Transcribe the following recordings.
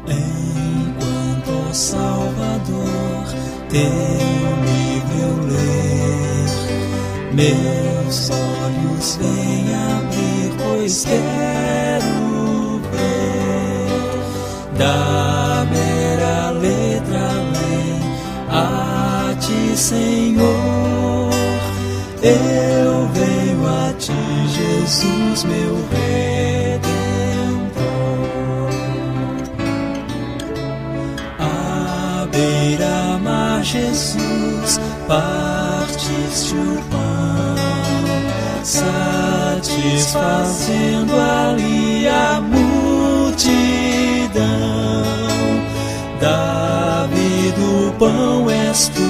Enquanto, ó Salvador, teu livro eu ler, meus olhos vêm abrir, pois quero ver da mera letra além a ti, Senhor. Eu venho a ti, Jesus, meu Redentor. À beira-mar, Jesus, partiste o pão, satisfazendo ali a multidão. Davi do pão és tu,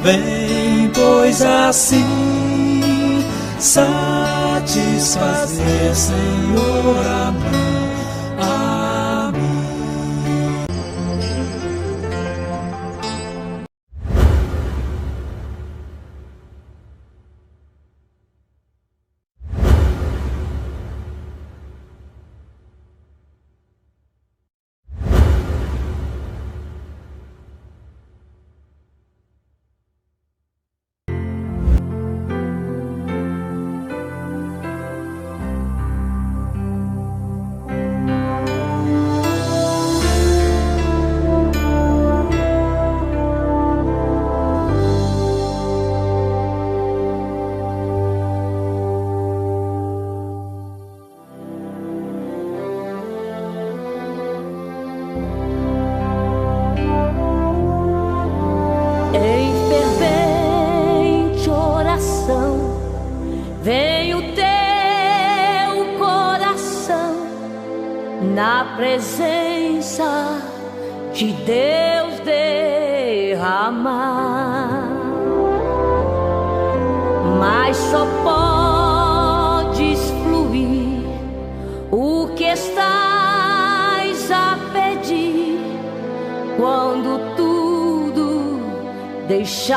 vem, pois assim satisfazer, Senhor, a mim. Na presença de Deus derramar, mas só podes fluir o que estás a pedir quando tudo deixares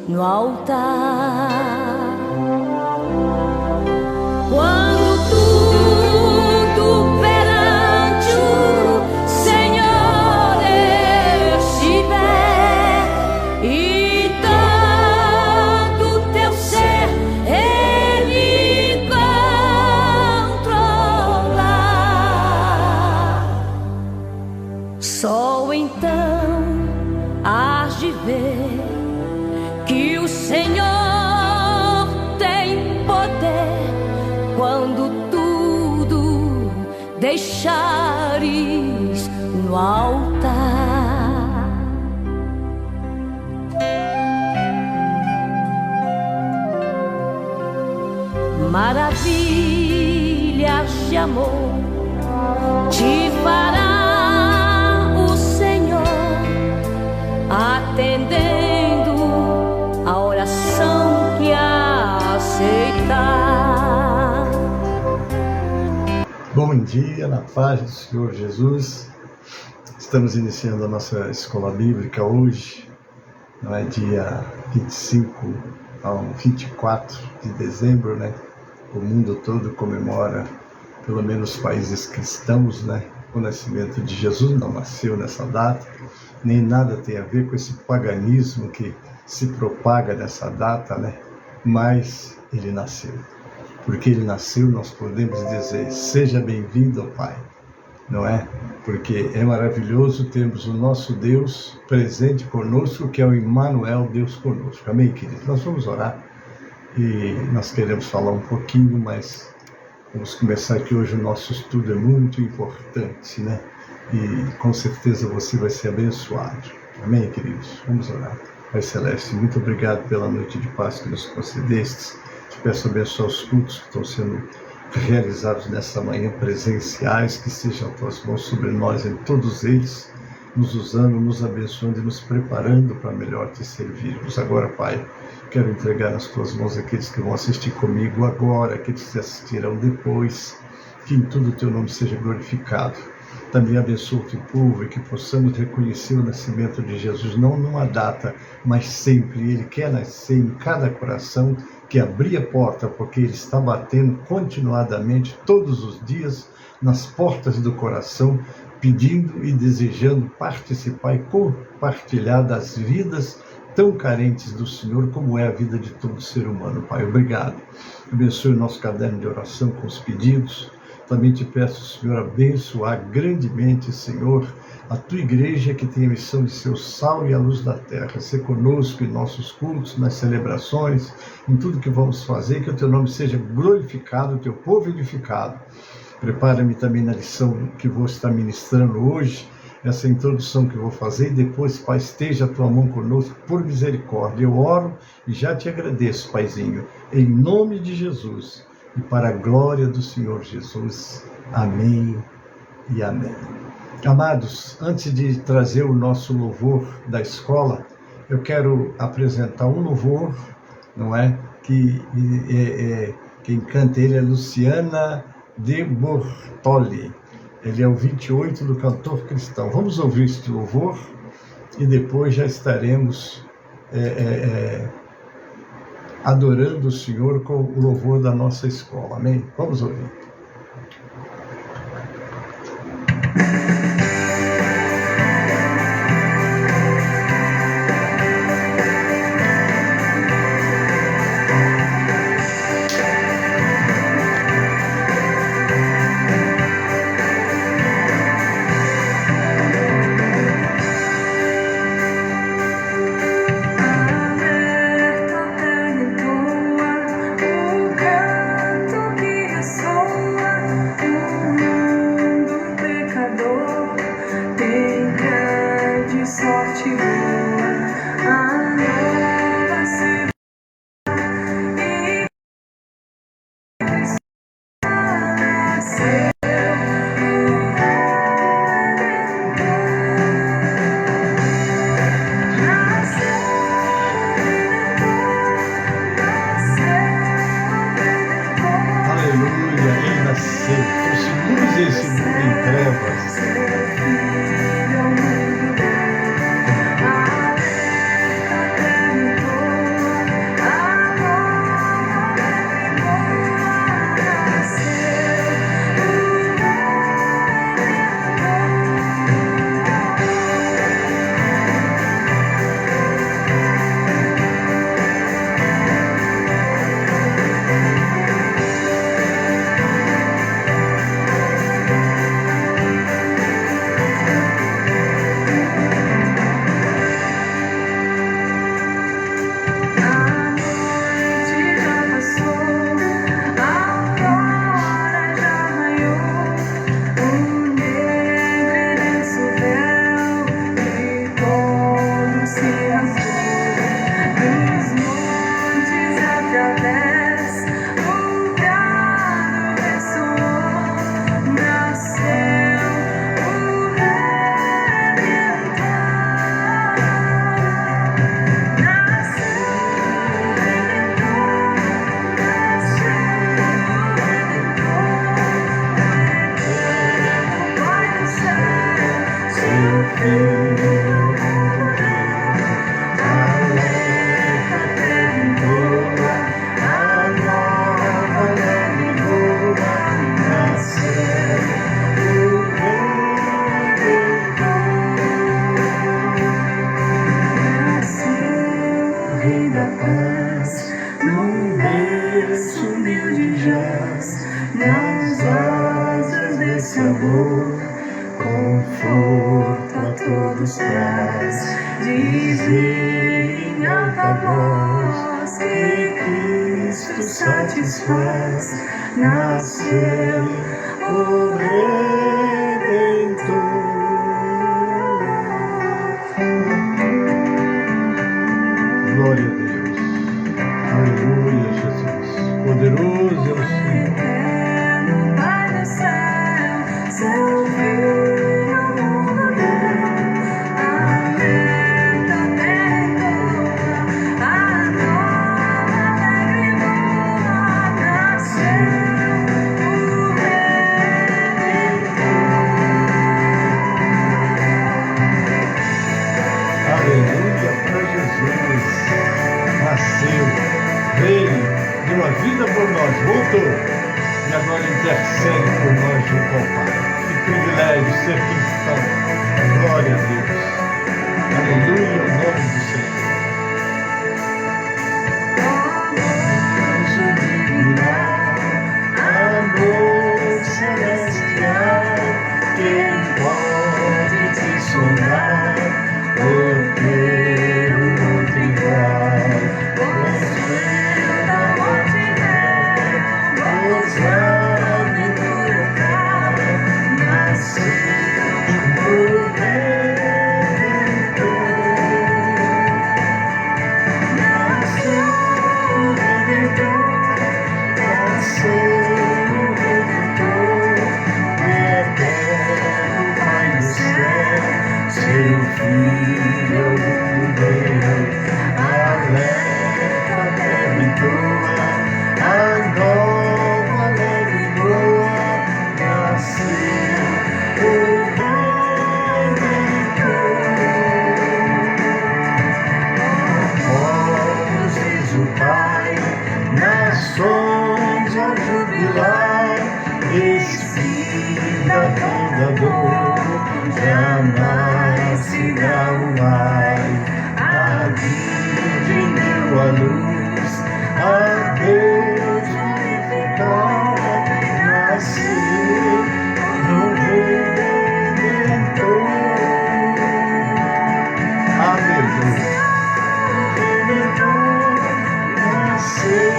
no altar. Só então hás de ver que o Senhor tem poder quando tudo deixares no altar. Maravilhas de amor te fará atendendo a oração que aceitar. Bom dia, na paz do Senhor Jesus. Estamos iniciando a nossa escola bíblica hoje, não é dia 25 ao 24 de dezembro, né? O mundo todo comemora, pelo menos os países cristãos, né? O nascimento de Jesus. Não nasceu nessa data, nem nada tem a ver com esse paganismo que se propaga nessa data, né? Mas ele nasceu. Porque ele nasceu, nós podemos dizer, seja bem-vindo, Pai, não é? Porque é maravilhoso termos o nosso Deus presente conosco, que é o Emmanuel, Deus conosco. Amém, queridos? Nós vamos orar e nós queremos falar um pouquinho, mas vamos começar aqui hoje. O nosso estudo é muito importante, né? E com certeza você vai ser abençoado. Amém, queridos? Vamos orar. Pai Celeste, muito obrigado pela noite de paz que nos concedestes. Te peço abençoar os cultos que estão sendo realizados nessa manhã, presenciais, que sejam as tuas mãos sobre nós em todos eles, nos usando, nos abençoando e nos preparando para melhor te servirmos. Agora, Pai, quero entregar nas tuas mãos aqueles que vão assistir comigo agora, aqueles que assistirão depois, que em tudo o teu nome seja glorificado. Também abençoa o teu povo e que possamos reconhecer o nascimento de Jesus, não numa data, mas sempre. Ele quer nascer em cada coração que abrir a porta, porque Ele está batendo continuadamente, todos os dias, nas portas do coração, pedindo e desejando participar e compartilhar das vidas tão carentes do Senhor, como é a vida de todo ser humano. Pai, obrigado. Abençoe o nosso caderno de oração com os pedidos. Também te peço, Senhor, abençoar grandemente, Senhor, a tua igreja que tem a missão de ser o sal e a luz da terra. Ser conosco em nossos cultos, nas celebrações, em tudo que vamos fazer, que o teu nome seja glorificado, o teu povo edificado. Prepara-me também na lição que vou estar ministrando hoje, essa introdução que eu vou fazer, e depois, Pai, esteja a tua mão conosco, por misericórdia. Eu oro e já te agradeço, Paizinho, em nome de Jesus e para a glória do Senhor Jesus. Amém e amém. Amados, antes de trazer o nosso louvor da escola, eu quero apresentar um louvor, não é? Quem canta ele é Luciana de Bortoli. Ele é o 28 do Cantor Cristão. Vamos ouvir este louvor e depois já estaremos adorando o Senhor com o louvor da nossa escola. Amém? Vamos ouvir. privilégio ser cristão. Glória a Deus. Aleluia, o nome do Senhor. Amor celestial, quem pode te sondar? Porque o outro igual, construída multidão, ousado e cruel, nascido o Redentor. Nasceu o Redentor, nasceu o Redentor, eterno Pai do céu, seu Filho Deus, alerta a terra e toda, a nova alegre e boa, nasceu o Redentor. Povos diz o Pai, nações ao jubilar, Espírito Fundador, jamais se dá o ar. A Virgem deu a luz, a Deus glorificar, nasceu no Redentor. Aleluia. Redentor, nasceu o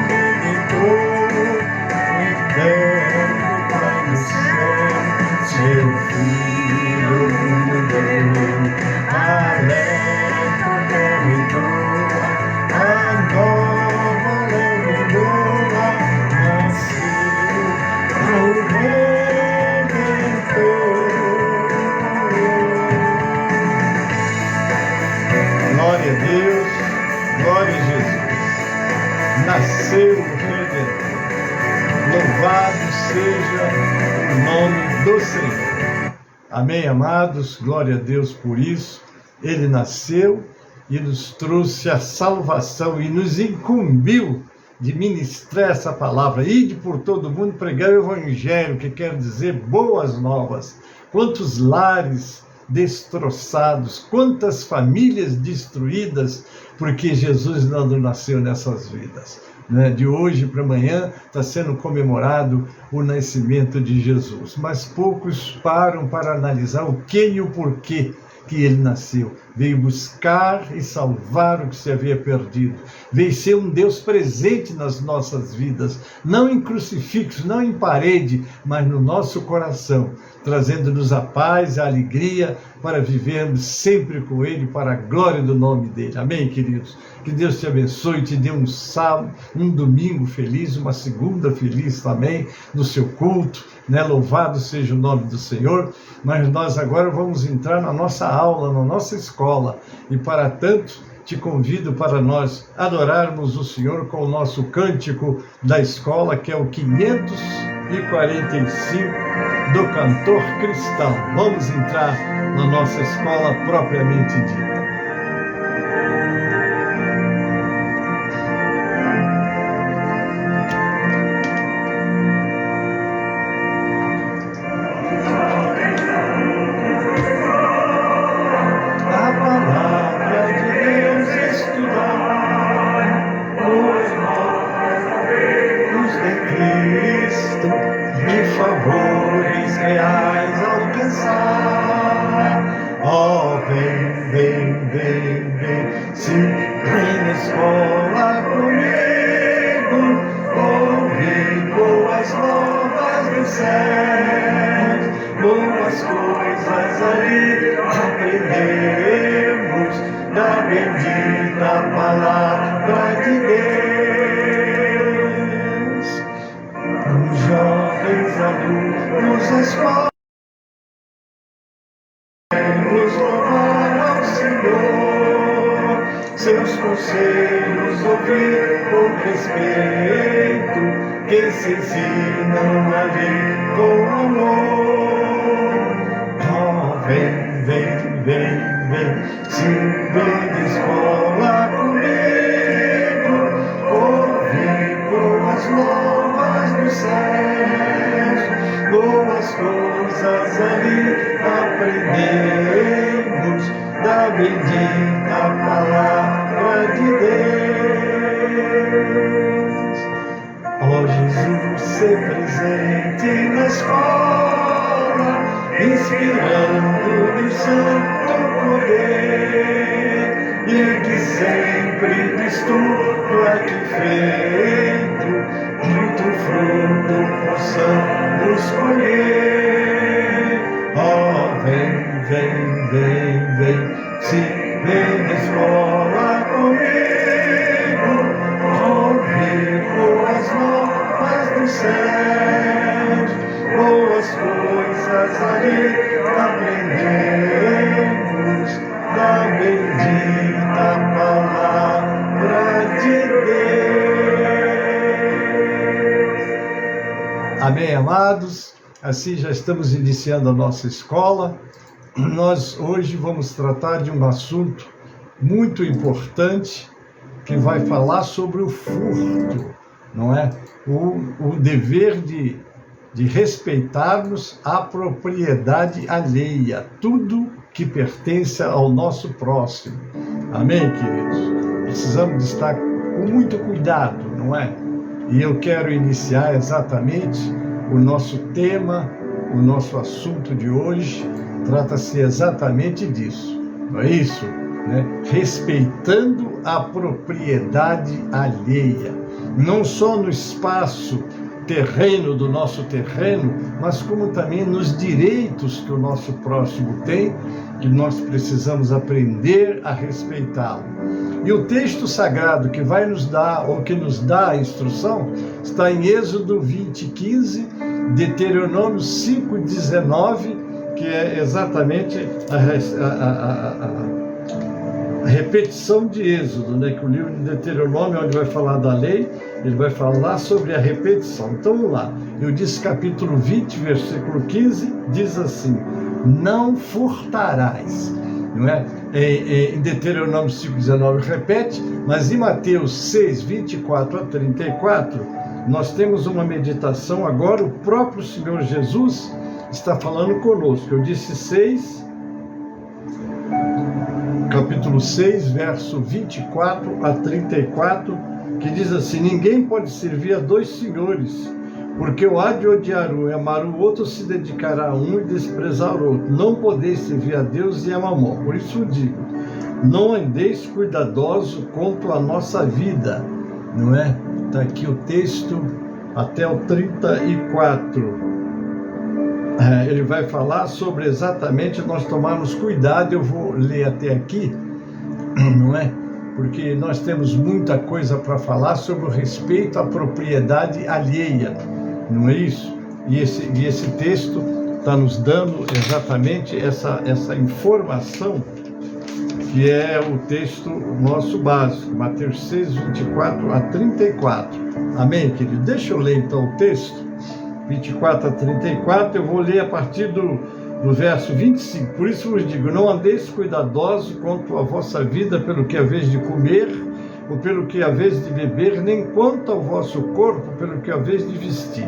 Redentor, eterno Pai do céu, seu Filho Deus, alerta a terra e toda, a nova alegre e boa, nasceu o Redentor. Glória a Deus, glória a Jesus. Nasceu o Redentor. Louvado seja o nome do Senhor. Amém, amados? Glória a Deus por isso. Ele nasceu e nos trouxe a salvação e nos incumbiu de ministrar essa palavra. Ide por todo mundo pregar o Evangelho, que quer dizer boas novas. Quantos lares destroçados, quantas famílias destruídas, porque Jesus não nasceu nessas vidas. De hoje para amanhã está sendo comemorado o nascimento de Jesus, mas poucos param para analisar o que e o porquê que ele nasceu. Veio buscar e salvar o que se havia perdido. Veio ser um Deus presente nas nossas vidas, não em crucifixo, não em parede, mas no nosso coração, trazendo-nos a paz, a alegria, para vivermos sempre com Ele, para a glória do nome dEle. Amém, queridos? Que Deus te abençoe e te dê um sábado, um domingo feliz, uma segunda feliz também, no seu culto, Louvado seja o nome do Senhor. Mas nós agora vamos entrar na nossa aula, na nossa escola, e para tanto te convido para nós adorarmos o Senhor com o nosso cântico da escola, que é o 545 do cantor cristão. Vamos entrar na nossa escola propriamente dita. Seus conselhos ouvir com respeito, que se ensinam ali com amor. Oh, vem, vem, vem, vem, se vem de escola comigo, ouvir boas novas dos céus, boas coisas ouvir, aprendemos da bendita palavra de Deus. Ó Jesus, ser presente na escola, inspirando o santo poder, e que sempre do estudo aqui feito, muito fruto possamos colher. Ó, vem, vem, vem, vem, se vem na escola comigo, ouvir boas novas dos céus, boas coisas ali aprendemos da bendita palavra de Deus. Amém, amados? Assim já estamos iniciando a nossa escola. Nós hoje vamos tratar de um assunto muito importante que vai falar sobre o furto, não é? O dever de respeitarmos a propriedade alheia, tudo que pertence ao nosso próximo. Amém, queridos? Precisamos estar com muito cuidado, não é? E eu quero iniciar exatamente o nosso tema, o nosso assunto de hoje, trata-se exatamente disso, não é isso? Né? Respeitando a propriedade alheia, não só no espaço terreno do nosso terreno, mas como também nos direitos que o nosso próximo tem, que nós precisamos aprender a respeitá-lo. E o texto sagrado que vai nos dar, ou que nos dá a instrução, está em Êxodo 20:15, Deuteronômio 5:19, que é exatamente a repetição de Êxodo, né? Que o livro de Deuteronômio, onde vai falar da lei, ele vai falar sobre a repetição. Então vamos lá. Eu disse capítulo 20, versículo 15, diz assim: não furtarás. Não é? Em Deuteronômio 5:19 repete, mas em Mateus 6, 24 a 34, nós temos uma meditação. Agora o próprio Senhor Jesus está falando conosco. Eu disse 6, capítulo 6, verso 24 a 34, que diz assim: ninguém pode servir a dois senhores, porque o há de odiar um e amar o outro, se dedicará a um e desprezar o outro. Não podeis servir a Deus e a Mamon. Por isso eu digo, não andeis cuidadoso quanto à nossa vida, não é? Está aqui o texto até o 34. Ele vai falar sobre exatamente nós tomarmos cuidado. Eu vou ler até aqui, não é? Porque nós temos muita coisa para falar sobre o respeito à propriedade alheia, não é isso? E esse texto está nos dando exatamente essa informação, que é o texto nosso básico, Mateus 6, 24 a 34. Amém, querido? Deixa eu ler então o texto, 24 a 34, eu vou ler a partir do verso 25. Por isso vos digo, não andeis cuidadosos quanto à vossa vida, pelo que haveis de comer, ou pelo que haveis de beber, nem quanto ao vosso corpo, pelo que haveis de vestir.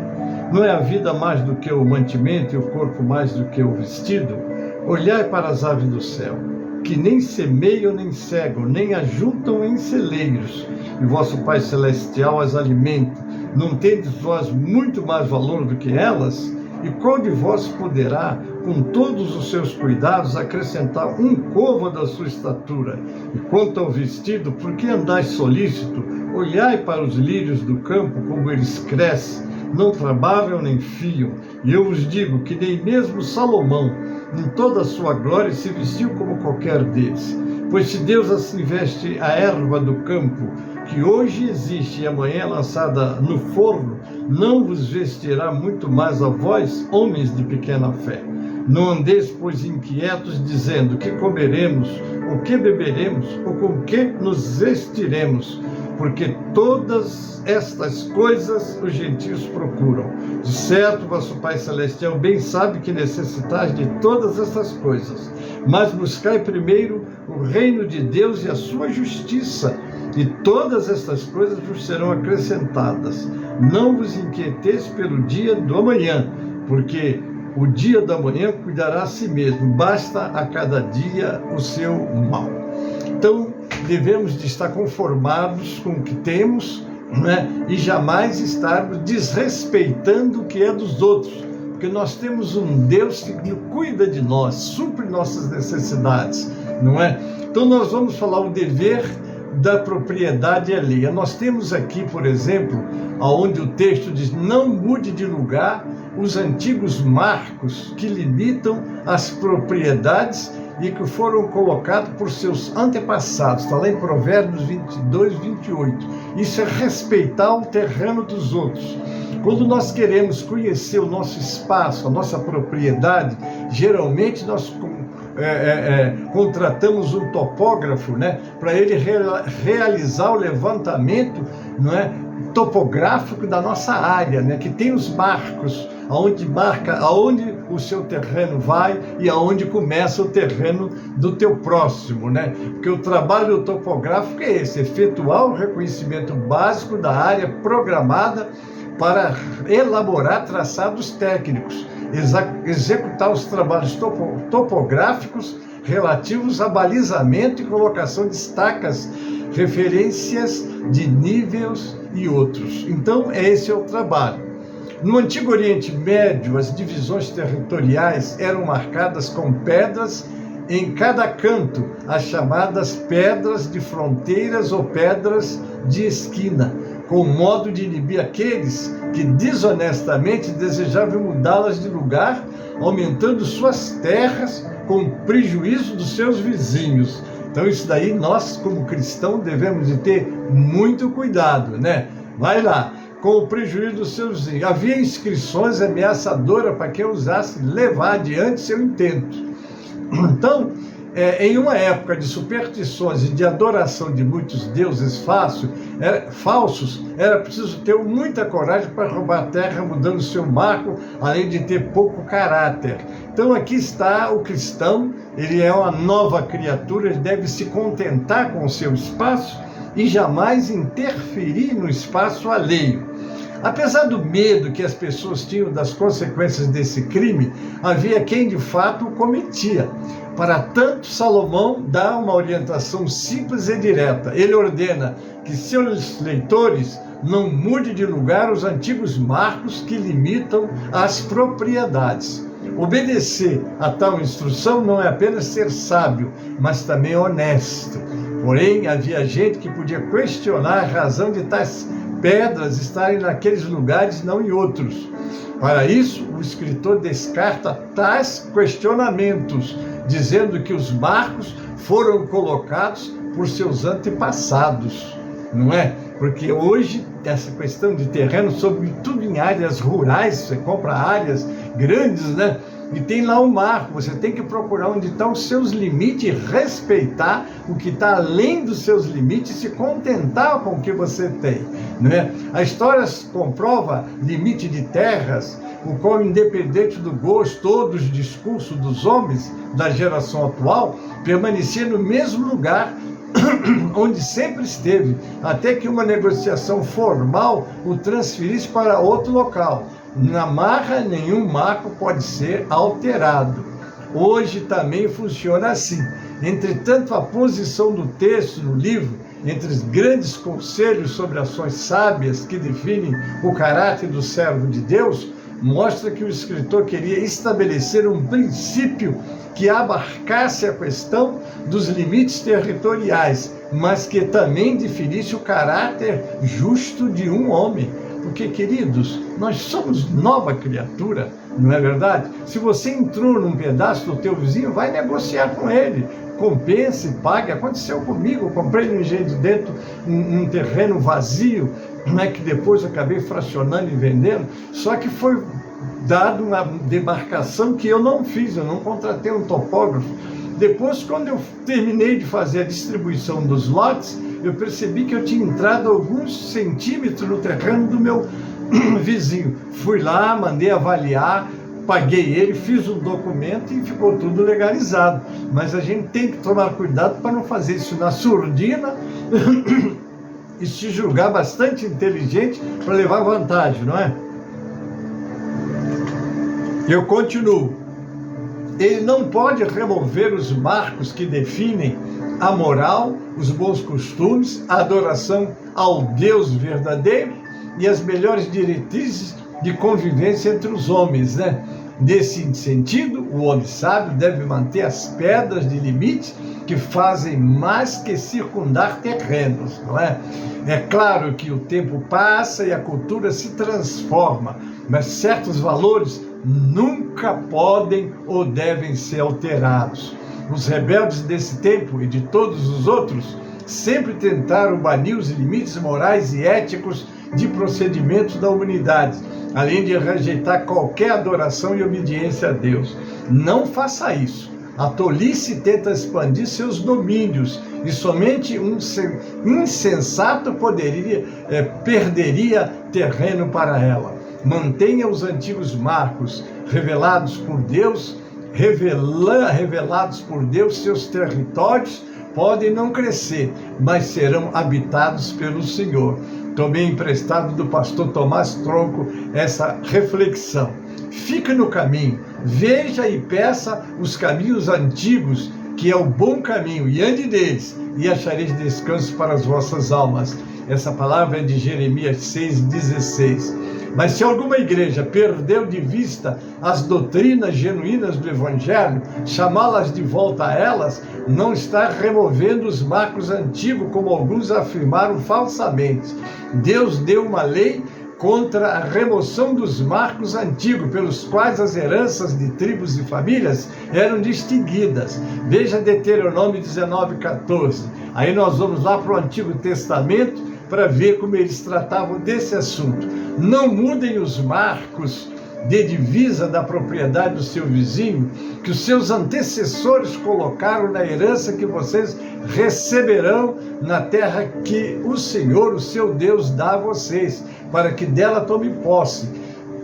Não é a vida mais do que o mantimento, e o corpo mais do que o vestido? Olhai para as aves do céu, que nem semeiam, nem cegam, nem ajuntam em celeiros, e vosso Pai Celestial as alimenta. Não tendes vós muito mais valor do que elas? E qual de vós poderá, com todos os seus cuidados, acrescentar um côvado da sua estatura? E quanto ao vestido, por que andais solícito? Olhai para os lírios do campo, como eles crescem, não trabalham nem fiam. E eu vos digo que nem mesmo Salomão, em toda a sua glória, se vestiu como qualquer deles. Pois se Deus assim veste a erva do campo, que hoje existe e amanhã é lançada no forno, não vos vestirá muito mais a vós, homens de pequena fé. Não andeis, pois, inquietos, dizendo: que comeremos, o que beberemos, ou com que nos vestiremos? Porque todas estas coisas os gentios procuram. De certo, vosso Pai Celestial bem sabe que necessitais de todas estas coisas. Mas buscai primeiro o reino de Deus e a sua justiça, e todas estas coisas vos serão acrescentadas. Não vos inquieteis pelo dia do amanhã, porque O dia da manhã cuidará a si mesmo, basta a cada dia o seu mal. Então, devemos de estar conformados com o que temos, né? E jamais estarmos desrespeitando o que é dos outros, porque nós temos um Deus que cuida de nós, supre nossas necessidades, não é? Então, nós vamos falar o dever da propriedade alheia. Nós temos aqui, por exemplo, onde o texto diz: não mude de lugar os antigos marcos que limitam as propriedades e que foram colocados por seus antepassados. Está lá em Provérbios 22, 28. Isso é respeitar o terreno dos outros. Quando nós queremos conhecer o nosso espaço, a nossa propriedade, geralmente nós contratamos um topógrafo, né, para ele realizar o levantamento, não é, topográfico da nossa área, né, que tem os marcos, aonde marca aonde o seu terreno vai e aonde começa o terreno do teu próximo, né? Porque o trabalho topográfico é esse: efetuar o reconhecimento básico da área programada para elaborar traçados técnicos, executar os trabalhos topográficos relativos a balizamento e colocação de estacas, referências de níveis e outros. Então, esse é o trabalho. No Antigo Oriente Médio, as divisões territoriais eram marcadas com pedras em cada canto, as chamadas pedras de fronteiras ou pedras de esquina, com modo de inibir aqueles que desonestamente desejavam mudá-las de lugar, aumentando suas terras com prejuízo dos seus vizinhos. Então isso daí nós, como cristãos, devemos de ter muito cuidado, né? Vai lá, com o prejuízo dos seus vizinhos. Havia inscrições ameaçadoras para quem ousasse levar adiante seu intento. Então, em uma época de superstições e de adoração de muitos deuses falsos, era preciso ter muita coragem para roubar a terra, mudando seu marco, além de ter pouco caráter. Então aqui está o cristão, ele é uma nova criatura, ele deve se contentar com o seu espaço e jamais interferir no espaço alheio. Apesar do medo que as pessoas tinham das consequências desse crime, havia quem de fato o cometia. Para tanto, Salomão dá uma orientação simples e direta. Ele ordena que seus leitores não mudem de lugar os antigos marcos que limitam as propriedades. Obedecer a tal instrução não é apenas ser sábio, mas também honesto. Porém, havia gente que podia questionar a razão de tais pedras estarem naqueles lugares e não em outros. Para isso, o escritor descarta tais questionamentos, dizendo que os marcos foram colocados por seus antepassados, não é? Porque hoje, essa questão de terreno, sobretudo em áreas rurais, você compra áreas grandes, né? E tem lá um marco, você tem que procurar onde estão os seus limites, respeitar o que está além dos seus limites e se contentar com o que você tem, né? A história comprova limite de terras, o qual, independente do gosto ou dos discursos dos homens da geração atual, permanecia no mesmo lugar onde sempre esteve, até que uma negociação formal o transferisse para outro local. Na marra, nenhum marco pode ser alterado. Hoje também funciona assim. Entretanto, a posição do texto no livro, entre os grandes conselhos sobre ações sábias que definem o caráter do servo de Deus, mostra que o escritor queria estabelecer um princípio que abarcasse a questão dos limites territoriais, mas que também definisse o caráter justo de um homem. Porque, queridos, nós somos nova criatura, não é verdade? Se você entrou num pedaço do teu vizinho, vai negociar com ele, compense, pague. Aconteceu comigo, eu comprei no Engenho de Dentro um terreno vazio, né, que depois eu acabei fracionando e vendendo, só que foi dado uma demarcação que eu não fiz, eu não contratei um topógrafo. Depois, quando eu terminei de fazer a distribuição dos lotes, eu percebi que eu tinha entrado alguns centímetros no terreno do meu vizinho. Fui lá, mandei avaliar, paguei ele, fiz um documento e ficou tudo legalizado. Mas a gente tem que tomar cuidado para não fazer isso na surdina e se julgar bastante inteligente para levar vantagem, não é? Eu continuo. Ele não pode remover os marcos que definem a moral, os bons costumes, a adoração ao Deus verdadeiro e as melhores diretrizes de convivência entre os homens, né? Nesse sentido, o homem sábio deve manter as pedras de limite que fazem mais que circundar terrenos, não é? É claro que o tempo passa e a cultura se transforma, mas certos valores nunca podem ou devem ser alterados. Os rebeldes desse tempo e de todos os outros sempre tentaram banir os limites morais e éticos de procedimentos da humanidade, além de rejeitar qualquer adoração e obediência a Deus. Não faça isso. A tolice tenta expandir seus domínios e somente um insensato perderia terreno para ela. Mantenha os antigos marcos revelados por Deus, seus territórios podem não crescer, mas serão habitados pelo Senhor. Tomei emprestado do pastor Tomás Tronco essa reflexão. Fique no caminho, veja e peça os caminhos antigos, que é o bom caminho, e ande neles, e achareis descanso para as vossas almas. Essa palavra é de Jeremias 6,16. Mas se alguma igreja perdeu de vista as doutrinas genuínas do Evangelho, chamá-las de volta a elas, não está removendo os marcos antigos, como alguns afirmaram falsamente. Deus deu uma lei contra a remoção dos marcos antigos, pelos quais as heranças de tribos e famílias eram distinguidas. Veja Deuteronômio 19,14. Aí nós vamos lá para o Antigo Testamento para ver como eles tratavam desse assunto. Não mudem os marcos de divisa da propriedade do seu vizinho, que os seus antecessores colocaram na herança que vocês receberão na terra que o Senhor, o seu Deus, dá a vocês, para que dela tome posse,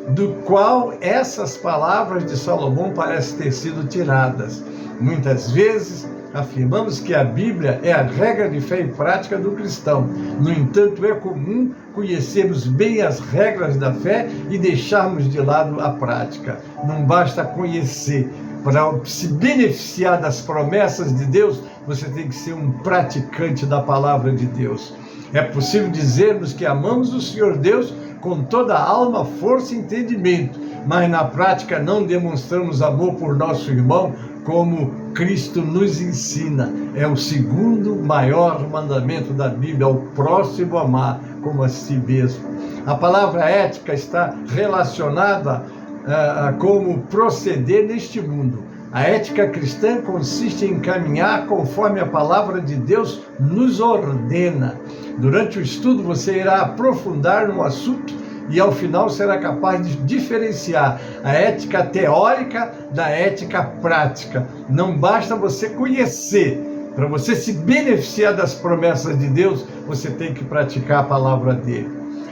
do qual essas palavras de Salomão parecem ter sido tiradas. Muitas vezes afirmamos que a Bíblia é a regra de fé e prática do cristão. No entanto, é comum conhecermos bem as regras da fé e deixarmos de lado a prática. Não basta conhecer. Para se beneficiar das promessas de Deus, você tem que ser um praticante da palavra de Deus. É possível dizermos que amamos o Senhor Deus com toda a alma, força e entendimento, mas na prática não demonstramos amor por nosso irmão como Cristo nos ensina. É o segundo maior mandamento da Bíblia, ao próximo amar como a si mesmo. A palavra ética está relacionada a como proceder neste mundo. A ética cristã consiste em caminhar conforme a palavra de Deus nos ordena. Durante o estudo você irá aprofundar no assunto e ao final será capaz de diferenciar a ética teórica da ética prática. Não basta você conhecer. Para você se beneficiar das promessas de Deus, você tem que praticar a palavra dele.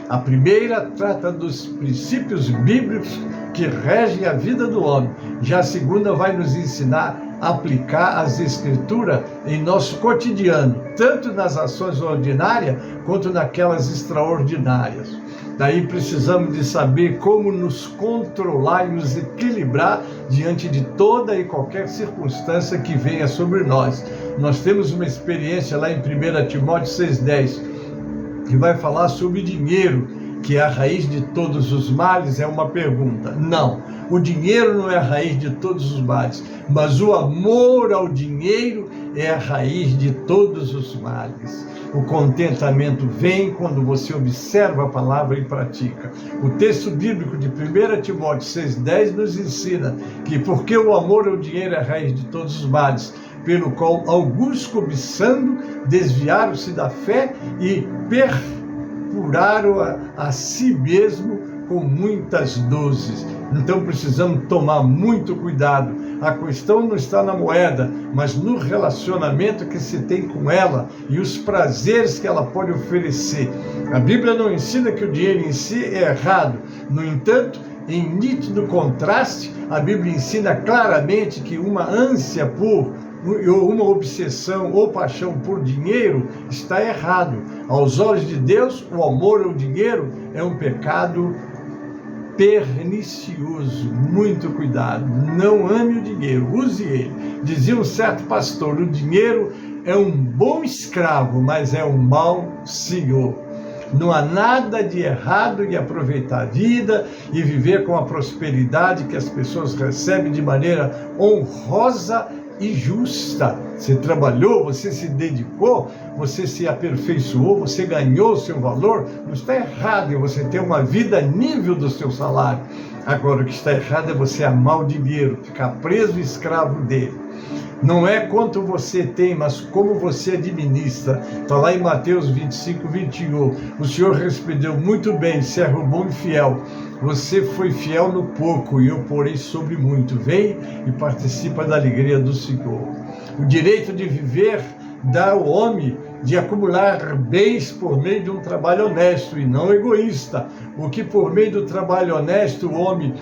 A primeira trata dos princípios bíblicos que regem a vida do homem. Já a segunda vai nos ensinar a aplicar as Escrituras em nosso cotidiano, tanto nas ações ordinárias quanto naquelas extraordinárias. Daí precisamos de saber como nos controlar e nos equilibrar diante de toda e qualquer circunstância que venha sobre nós. Nós temos uma experiência lá em 1 Timóteo 6,10, que vai falar sobre dinheiro, que é a raiz de todos os males. É uma pergunta. Não, o dinheiro não é a raiz de todos os males, mas o amor ao dinheiro é a raiz de todos os males. O contentamento vem quando você observa a palavra e pratica. O texto bíblico de 1 Timóteo 6,10 nos ensina que porque o amor ao dinheiro é a raiz de todos os males, pelo qual alguns, cobiçando, desviaram-se da fé e perfuraram a si mesmo com muitas dores. Então precisamos tomar muito cuidado. A questão não está na moeda, mas no relacionamento que se tem com ela e os prazeres que ela pode oferecer. A Bíblia não ensina que o dinheiro em si é errado. No entanto, em nítido contraste, a Bíblia ensina claramente que uma ânsia por uma obsessão ou paixão por dinheiro está errado. Aos olhos de Deus, o amor ao dinheiro é um pecado pernicioso. Muito cuidado, não ame o dinheiro, use ele. Dizia um certo pastor: o dinheiro é um bom escravo, mas é um mau senhor. Não há nada de errado em aproveitar a vida e viver com a prosperidade que as pessoas recebem de maneira honrosa e justa. Você trabalhou, você se dedicou, você se aperfeiçoou, você ganhou o seu valor. Não está errado em você ter uma vida a nível do seu salário. Agora, o que está errado é você amar o dinheiro, ficar preso e escravo dele. Não é quanto você tem, mas como você administra. Está lá em Mateus 25, 21. O Senhor respondeu: muito bem, servo bom e fiel. Você foi fiel no pouco e eu porei sobre muito. Vem e participa da alegria do Senhor. O direito de viver dá ao homem de acumular bens por meio de um trabalho honesto e não egoísta. O que por meio do trabalho honesto o homem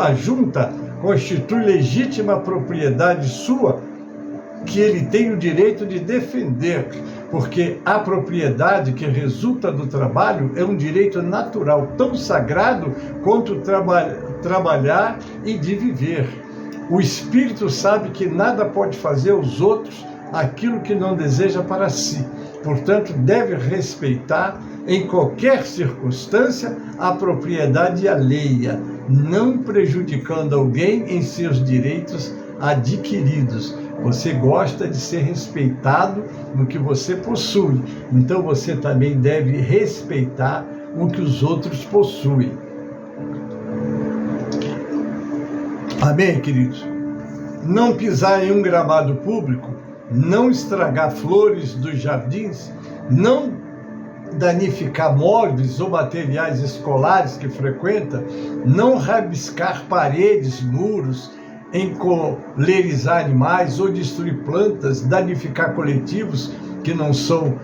ajunta, constitui legítima propriedade sua, que ele tem o direito de defender, porque a propriedade que resulta do trabalho é um direito natural, tão sagrado quanto trabalhar e de viver. O espírito sabe que nada pode fazer aos outros aquilo que não deseja para si. Portanto, deve respeitar em qualquer circunstância a propriedade alheia, não prejudicando alguém em seus direitos adquiridos. Você gosta de ser respeitado no que você possui, então você também deve respeitar o que os outros possuem. Amém, queridos? Não pisar em um gramado público, não estragar flores dos jardins, não danificar móveis ou materiais escolares que frequenta, não rabiscar paredes, muros, encolerizar animais ou destruir plantas, danificar coletivos que não são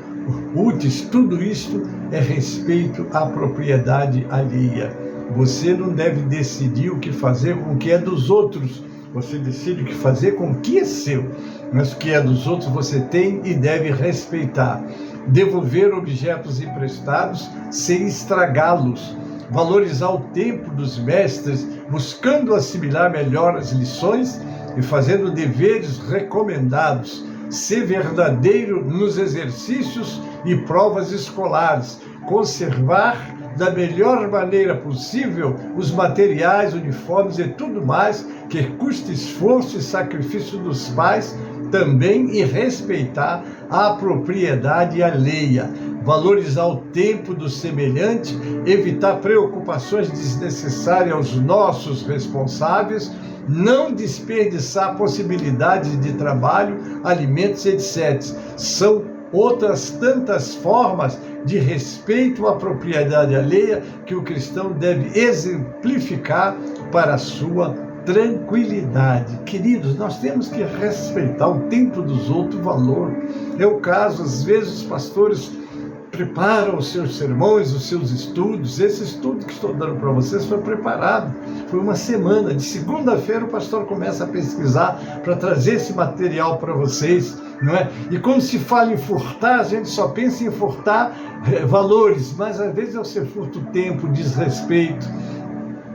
úteis. Tudo isto é respeito à propriedade alheia. Você não deve decidir o que fazer com o que é dos outros. Você decide o que fazer com o que é seu, mas o que é dos outros você tem e deve respeitar. Devolver objetos emprestados sem estragá-los. Valorizar o tempo dos mestres, buscando assimilar melhor as lições e fazendo deveres recomendados. Ser verdadeiro nos exercícios e provas escolares. Conservar da melhor maneira possível os materiais, uniformes e tudo mais que custa esforço e sacrifício dos pais também, e respeitar a propriedade alheia. Valorizar o tempo do semelhante, evitar preocupações desnecessárias aos nossos responsáveis, não desperdiçar possibilidades de trabalho, alimentos, etc. São outras tantas formas de respeito à propriedade alheia que o cristão deve exemplificar para a sua tranquilidade. Queridos, nós temos que respeitar o tempo dos outros, o valor. É o caso, às vezes, os pastores preparam os seus sermões, os seus estudos. Esse estudo que estou dando para vocês foi preparado, foi uma semana. De segunda-feira o pastor começa a pesquisar para trazer esse material para vocês, não é? E quando se fala em furtar, a gente só pensa em furtar valores, mas às vezes você furta o tempo, desrespeito,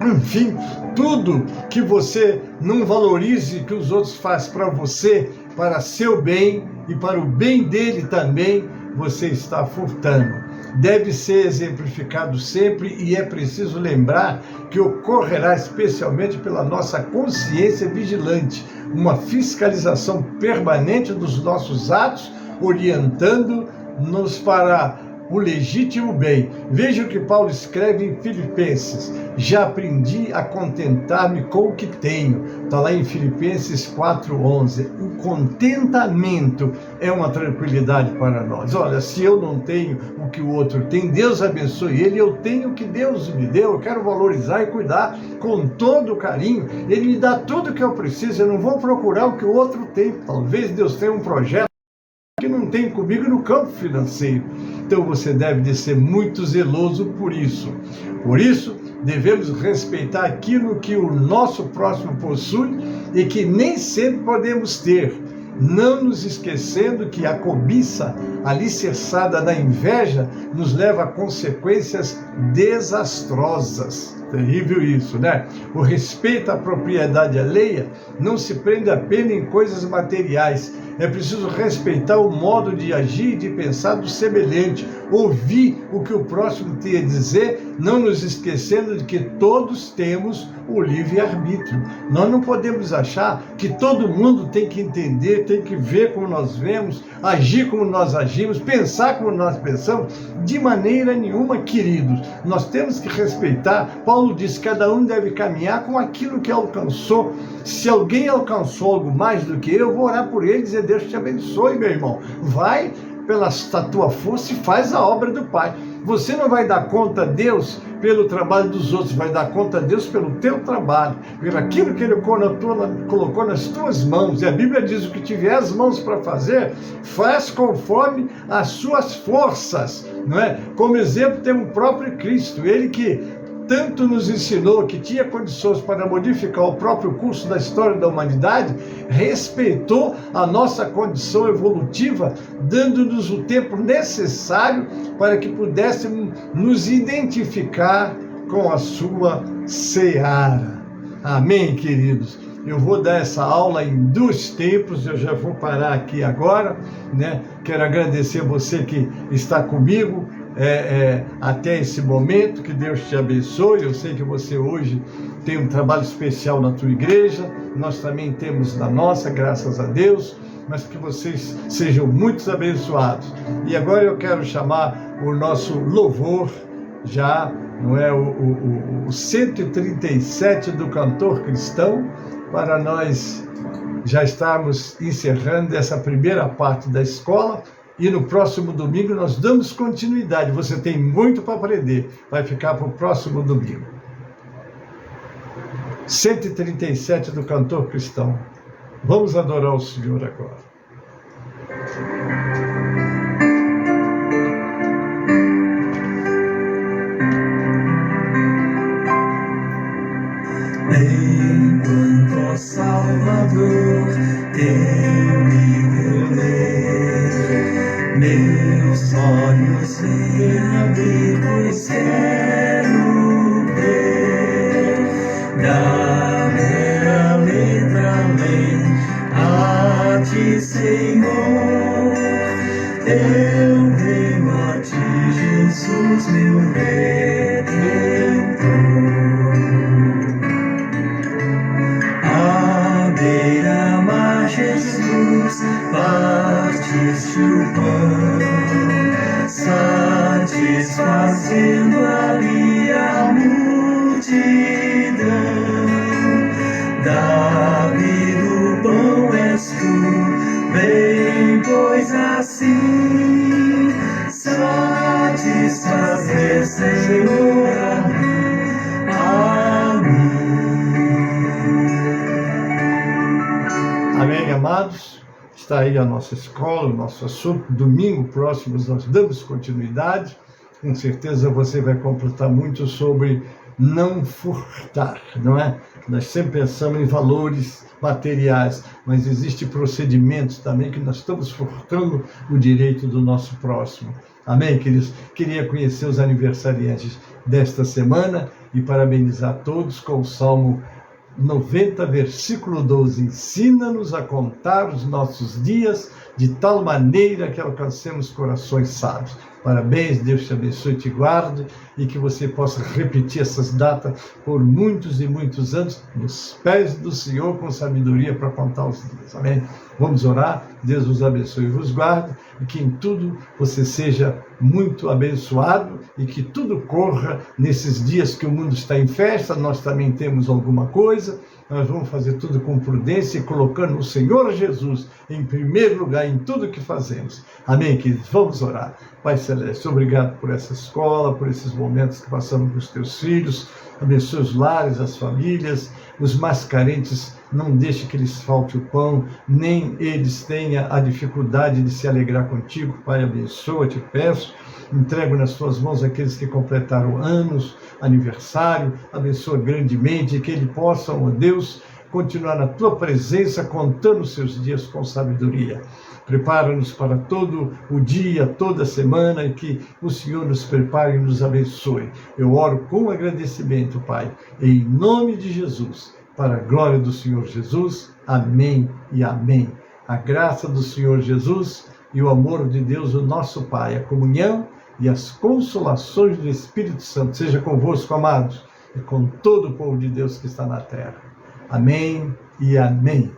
enfim, tudo que você não valorize que os outros fazem para você, para seu bem e para o bem dele também, você está furtando. Deve ser exemplificado sempre, e é preciso lembrar que ocorrerá especialmente pela nossa consciência vigilante, uma fiscalização permanente dos nossos atos, orientando-nos para o legítimo bem. Veja o que Paulo escreve em Filipenses: já aprendi a contentar-me com o que tenho. Está lá em Filipenses 4:11. O contentamento é uma tranquilidade para nós. Olha, se eu não tenho o que o outro tem, Deus abençoe ele, eu tenho o que Deus me deu, eu quero valorizar e cuidar com todo carinho. Ele me dá tudo o que eu preciso, eu não vou procurar o que o outro tem. Talvez Deus tenha um projeto que não tem comigo no campo financeiro. Então você deve de ser muito zeloso por isso. Por isso, devemos respeitar aquilo que o nosso próximo possui e que nem sempre podemos ter, não nos esquecendo que a cobiça alicerçada na inveja nos leva a consequências desastrosas. Terrível isso, né? O respeito à propriedade alheia não se prende apenas em coisas materiais. É preciso respeitar o modo de agir e de pensar do semelhante, ouvir o que o próximo tem a dizer, não nos esquecendo de que todos temos o livre-arbítrio. Nós não podemos achar que todo mundo tem que entender, tem que ver como nós vemos, agir como nós agimos, pensar como nós pensamos. De maneira nenhuma, queridos. Nós temos que respeitar. Paulo diz que cada um deve caminhar com aquilo que alcançou. Se alguém alcançou algo mais do que eu vou orar por ele e dizer: Deus te abençoe, meu irmão. Vai pela tua força e faz a obra do Pai. Você não vai dar conta a Deus pelo trabalho dos outros, vai dar conta a Deus pelo teu trabalho, pelo aquilo que Ele colocou nas tuas mãos. E a Bíblia diz: o que tiver as mãos para fazer, faz conforme as suas forças, não é? Como exemplo temos o próprio Cristo, Ele que tanto nos ensinou, que tinha condições para modificar o próprio curso da história da humanidade, respeitou a nossa condição evolutiva, dando-nos o tempo necessário para que pudéssemos nos identificar com a sua seara. Amém, queridos? Eu vou dar essa aula em 2 tempos, eu já vou parar aqui agora, né? Quero agradecer você que está comigo até esse momento, que Deus te abençoe. Eu sei que você hoje tem um trabalho especial na tua igreja, nós também temos na nossa, graças a Deus, mas que vocês sejam muito abençoados. E agora eu quero chamar o nosso louvor, já não é o 137 do Cantor Cristão, para nós já estarmos encerrando essa primeira parte da escola. E no próximo domingo nós damos continuidade. Você tem muito para aprender. Vai ficar para o próximo domingo. 137 do Cantor Cristão. Vamos adorar o Senhor agora. Enquanto, ó Salvador, teu livro ler, meus olhos veem abrir, pois quero ver. Dá-me a letra, amém, a ti, Senhor. Eu venho a ti, Jesus, meu Redentor. Jesus, partiste o pão, satisfazendo ali a multidão. Davi do pão és tu, vem pois assim satisfazer, Senhor, a mim, a mim. Amém, amados? Está aí a nossa escola, o nosso assunto. Domingo próximo nós damos continuidade. Com certeza você vai completar muito sobre não furtar, não é? Nós sempre pensamos em valores materiais, mas existem procedimentos também que nós estamos furtando o direito do nosso próximo. Amém, queridos? Queria conhecer os aniversariantes desta semana e parabenizar todos com o Salmo 90, versículo 12, ensina-nos a contar os nossos dias de tal maneira que alcancemos corações sábios. Parabéns, Deus te abençoe e te guarde, e que você possa repetir essas datas por muitos e muitos anos, nos pés do Senhor, com sabedoria para contar os dias. Amém? Vamos orar. Deus vos abençoe e vos guarde, e que em tudo você seja muito abençoado, e que tudo corra nesses dias que o mundo está em festa. Nós também temos alguma coisa. Nós vamos fazer tudo com prudência e colocando o Senhor Jesus em primeiro lugar em tudo que fazemos. Amém, queridos? Vamos orar. Pai Celeste, obrigado por essa escola, por esses momentos que passamos com os teus filhos. Abençoe os lares, as famílias, os mais carentes. Não deixe que lhes falte o pão, nem eles tenham a dificuldade de se alegrar contigo. Pai, abençoa, te peço. Entrego nas tuas mãos aqueles que completaram anos, aniversário. Abençoa grandemente, que eles possam, ó Deus, continuar na tua presença, contando os seus dias com sabedoria. Prepara-nos para todo o dia, toda a semana, e que o Senhor nos prepare e nos abençoe. Eu oro com agradecimento, Pai, em nome de Jesus, para a glória do Senhor Jesus. Amém e amém. A graça do Senhor Jesus e o amor de Deus, o nosso Pai, a comunhão e as consolações do Espírito Santo seja convosco, amados, e com todo o povo de Deus que está na terra. Amém e amém.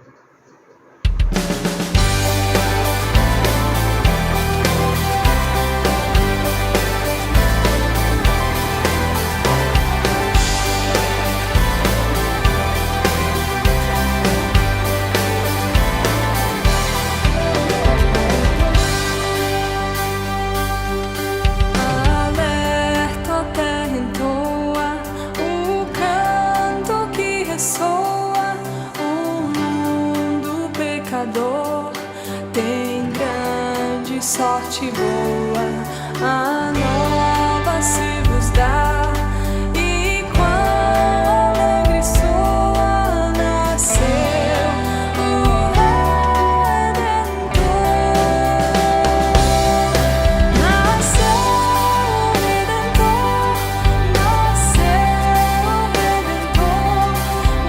Tem grande sorte boa, a nova se vos dá, e quão alegre soa, nasceu o Redentor. Nasceu o Redentor, nasceu o Redentor,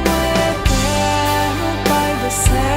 o eterno Pai do céu.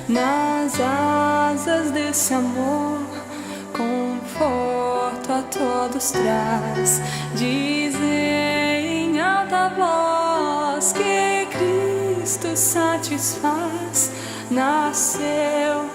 Nas asas desse amor, conforto a todos traz. Dizem em alta voz que Cristo satisfaz. Nasceu